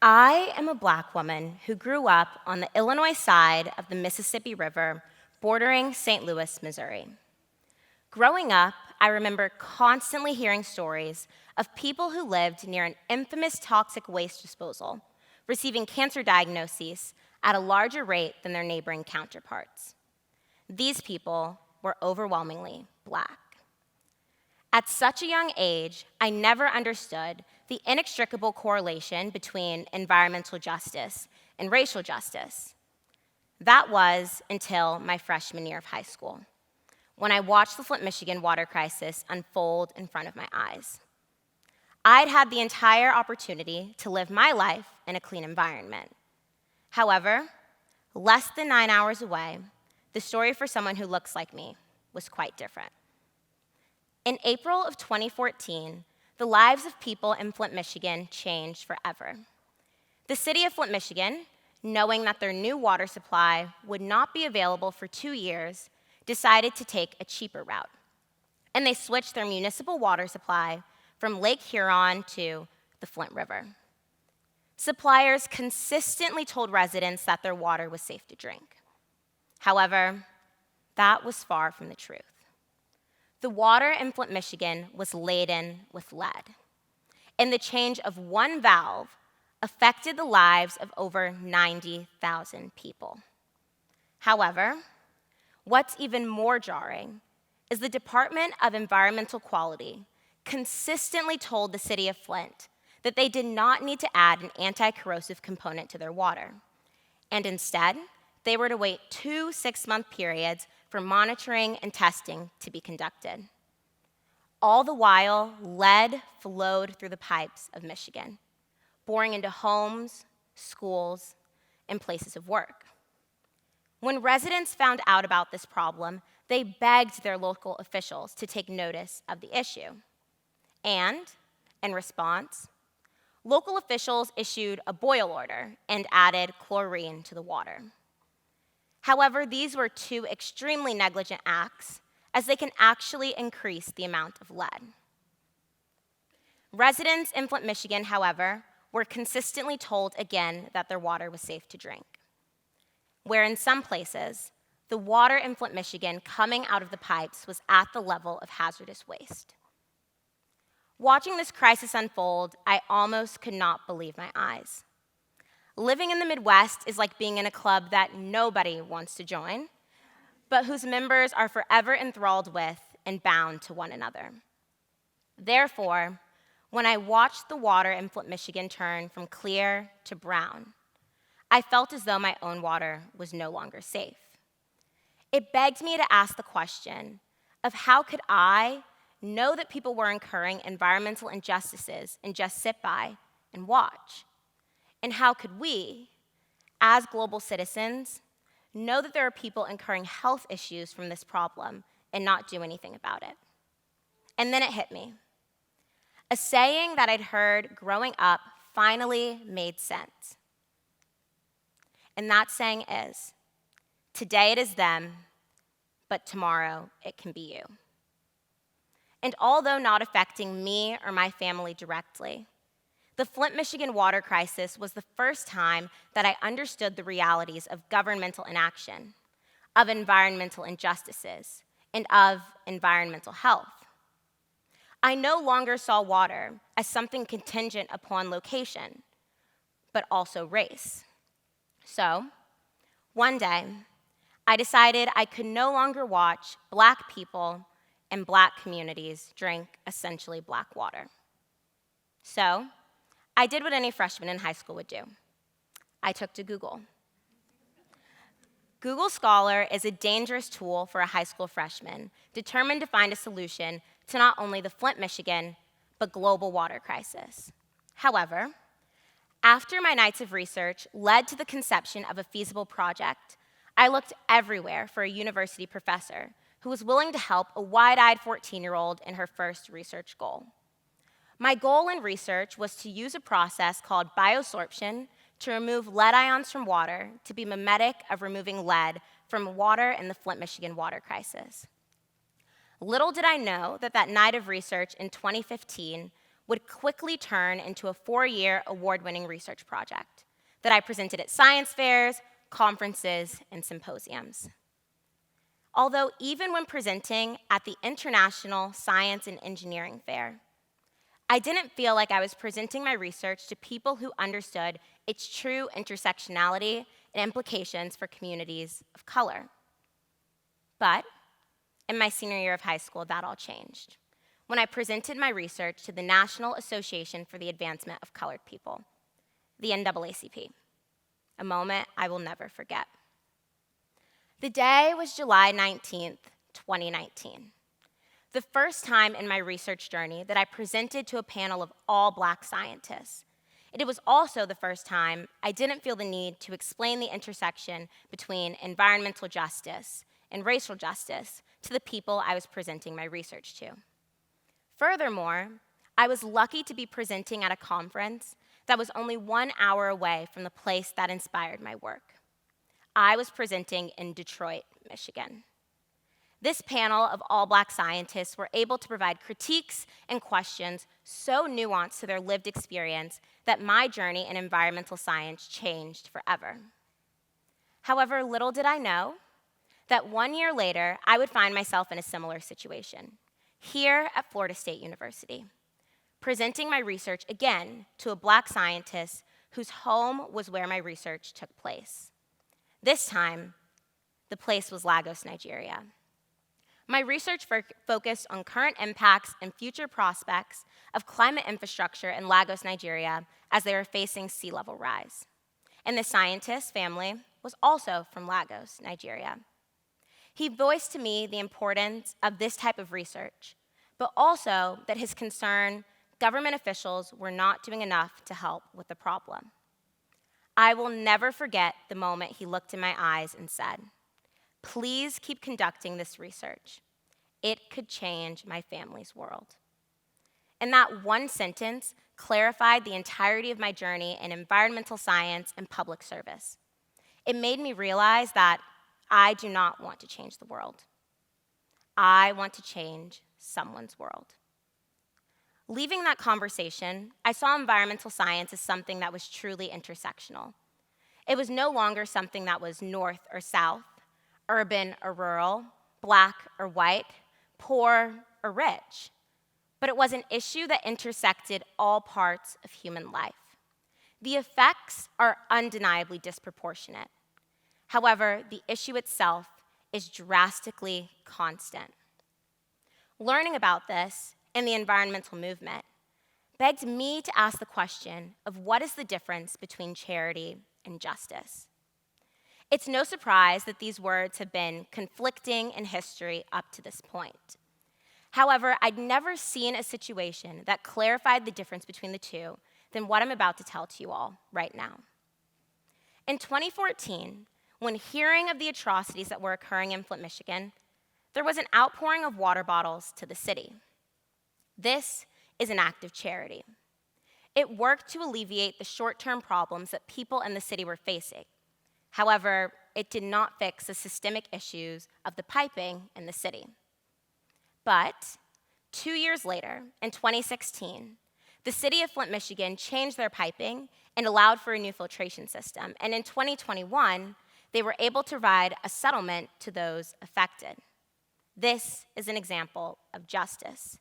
I am a Black woman who grew up on the Illinois side of the Mississippi River, bordering St. Louis, Missouri. Growing up, I remember constantly hearing stories of people who lived near an infamous toxic waste disposal, receiving cancer diagnoses at a larger rate than their neighboring counterparts. These people were overwhelmingly Black. At such a young age, I never understood the inextricable correlation between environmental justice and racial justice. That was until my freshman year of high school, when I watched the Flint, Michigan water crisis unfold in front of my eyes. I'd had the entire opportunity to live my life in a clean environment. However, less than 9 hours away, the story for someone who looks like me was quite different. In April of 2014, the lives of people in Flint, Michigan changed forever. The city of Flint, Michigan, knowing that their new water supply would not be available for 2 years, decided to take a cheaper route. And they switched their municipal water supply from Lake Huron to the Flint River. Suppliers consistently told residents that their water was safe to drink. However, that was far from the truth. The water in Flint, Michigan was laden with lead, and the change of one valve affected the lives of over 90,000 people. However, what's even more jarring is the Department of Environmental Quality consistently told the city of Flint that they did not need to add an anti-corrosive component to their water, and instead, they were to wait 2 6-month periods for monitoring and testing to be conducted. All the while, lead flowed through the pipes of Michigan, boring into homes, schools, and places of work. When residents found out about this problem, they begged their local officials to take notice of the issue. And, in response, local officials issued a boil order and added chlorine to the water. However, these were 2 extremely negligent acts, as they can actually increase the amount of lead. Residents in Flint, Michigan, however, were consistently told again that their water was safe to drink, where in some places, the water in Flint, Michigan coming out of the pipes was at the level of hazardous waste. Watching this crisis unfold, I almost could not believe my eyes. Living in the Midwest is like being in a club that nobody wants to join, but whose members are forever enthralled with and bound to one another. Therefore, when I watched the water in Flint, Michigan turn from clear to brown, I felt as though my own water was no longer safe. It begged me to ask the question of how could I know that people were incurring environmental injustices and just sit by and watch? And how could we, as global citizens, know that there are people incurring health issues from this problem and not do anything about it? And then it hit me. A saying that I'd heard growing up finally made sense. And that saying is, today it is them, but tomorrow it can be you. And although not affecting me or my family directly, the Flint, Michigan water crisis was the first time that I understood the realities of governmental inaction, of environmental injustices, and of environmental health. I no longer saw water as something contingent upon location, but also race. So, one day, I decided I could no longer watch Black people and Black communities drink essentially Black water. So, I did what any freshman in high school would do. I took to Google. Google Scholar is a dangerous tool for a high school freshman determined to find a solution to not only the Flint, Michigan, but global water crisis. However, after my nights of research led to the conception of a feasible project, I looked everywhere for a university professor who was willing to help a wide-eyed 14-year-old in her first research goal. My goal in research was to use a process called biosorption to remove lead ions from water to be mimetic of removing lead from water in the Flint, Michigan water crisis. Little did I know that that night of research in 2015 would quickly turn into a 4-year award-winning research project that I presented at science fairs, conferences, and symposiums. Although even when presenting at the International Science and Engineering Fair, I didn't feel like I was presenting my research to people who understood its true intersectionality and implications for communities of color. But in my senior year of high school, that all changed when I presented my research to the National Association for the Advancement of Colored People, the NAACP, a moment I will never forget. The day was July 19th, 2019, the first time in my research journey that I presented to a panel of all Black scientists. It was also the first time I didn't feel the need to explain the intersection between environmental justice and racial justice to the people I was presenting my research to. Furthermore, I was lucky to be presenting at a conference that was only 1 hour away from the place that inspired my work. I was presenting in Detroit, Michigan. This panel of all Black scientists were able to provide critiques and questions so nuanced to their lived experience that my journey in environmental science changed forever. However, little did I know that 1 year later, I would find myself in a similar situation, here at Florida State University, presenting my research again to a Black scientist whose home was where my research took place. This time, the place was Lagos, Nigeria. My research focused on current impacts and future prospects of climate infrastructure in Lagos, Nigeria, as they were facing sea level rise. And the scientist's family was also from Lagos, Nigeria. He voiced to me the importance of this type of research, but also that his concern government officials were not doing enough to help with the problem. I will never forget the moment he looked in my eyes and said, "Please keep conducting this research. It could change my family's world." And that one sentence clarified the entirety of my journey in environmental science and public service. It made me realize that I do not want to change the world. I want to change someone's world. Leaving that conversation, I saw environmental science as something that was truly intersectional. It was no longer something that was north or south, urban or rural, Black or white, poor or rich. But it was an issue that intersected all parts of human life. The effects are undeniably disproportionate. However, the issue itself is drastically constant. Learning about this and the environmental movement begged me to ask the question of what is the difference between charity and justice. It's no surprise that these words have been conflicting in history up to this point. However, I'd never seen a situation that clarified the difference between the two than what I'm about to tell to you all right now. In 2014, when hearing of the atrocities that were occurring in Flint, Michigan, there was an outpouring of water bottles to the city. This is an act of charity. It worked to alleviate the short-term problems that people in the city were facing. However, it did not fix the systemic issues of the piping in the city. But 2 years later, in 2016, the city of Flint, Michigan changed their piping and allowed for a new filtration system. And in 2021, they were able to provide a settlement to those affected. This is an example of justice.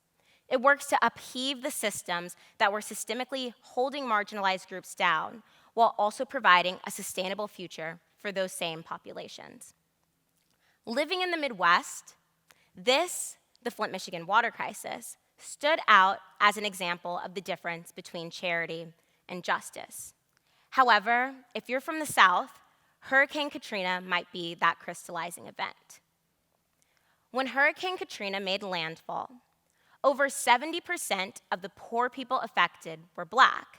It works to upheave the systems that were systemically holding marginalized groups down while also providing a sustainable future for those same populations. Living in the Midwest, the Flint, Michigan water crisis, stood out as an example of the difference between charity and justice. However, if you're from the South, Hurricane Katrina might be that crystallizing event. When Hurricane Katrina made landfall, over 70% of the poor people affected were Black.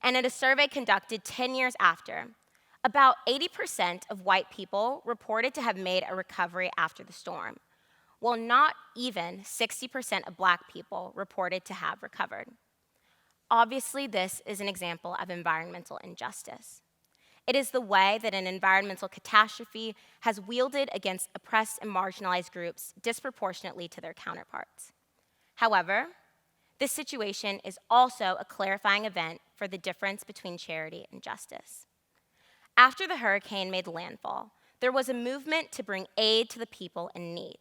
And in a survey conducted 10 years after, about 80% of white people reported to have made a recovery after the storm, while not even 60% of Black people reported to have recovered. Obviously, this is an example of environmental injustice. It is the way that an environmental catastrophe has wielded against oppressed and marginalized groups disproportionately to their counterparts. However, This situation is also a clarifying event for the difference between charity and justice. After the hurricane made landfall, there was a movement to bring aid to the people in need.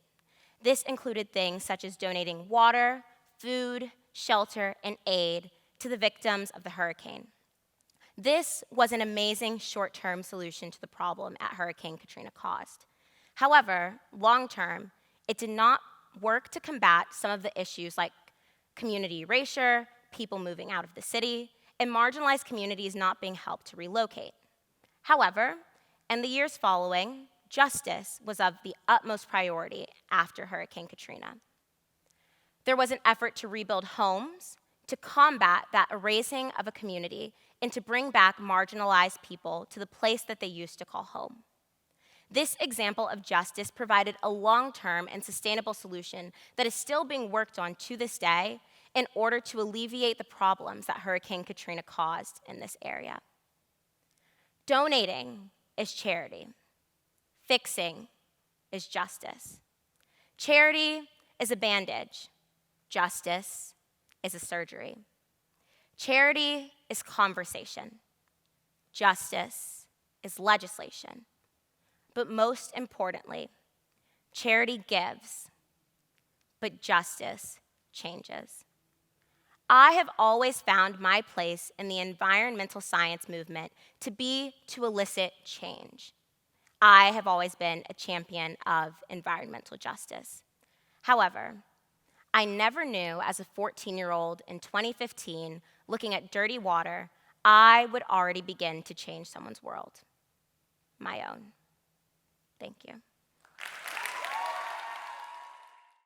This included things such as donating water, food, shelter, and aid to the victims of the hurricane. This was an amazing short-term solution to the problem Hurricane Katrina caused. However, long-term, it did not work to combat some of the issues like community erasure, people moving out of the city, and marginalized communities not being helped to relocate. However, in the years following, justice was of the utmost priority after Hurricane Katrina. There was an effort to rebuild homes, to combat that erasing of a community, and to bring back marginalized people to the place that they used to call home. This example of justice provided a long-term and sustainable solution that is still being worked on to this day in order to alleviate the problems that Hurricane Katrina caused in this area. Donating is charity. Fixing is justice. Charity is a bandage. Justice is a surgery. Charity is conversation. Justice is legislation. But most importantly, charity gives, but justice changes. I have always found my place in the environmental science movement to be to elicit change. I have always been a champion of environmental justice. However, I never knew as a 14-year-old in 2015, looking at dirty water, I would already begin to change someone's world, my own. Thank you.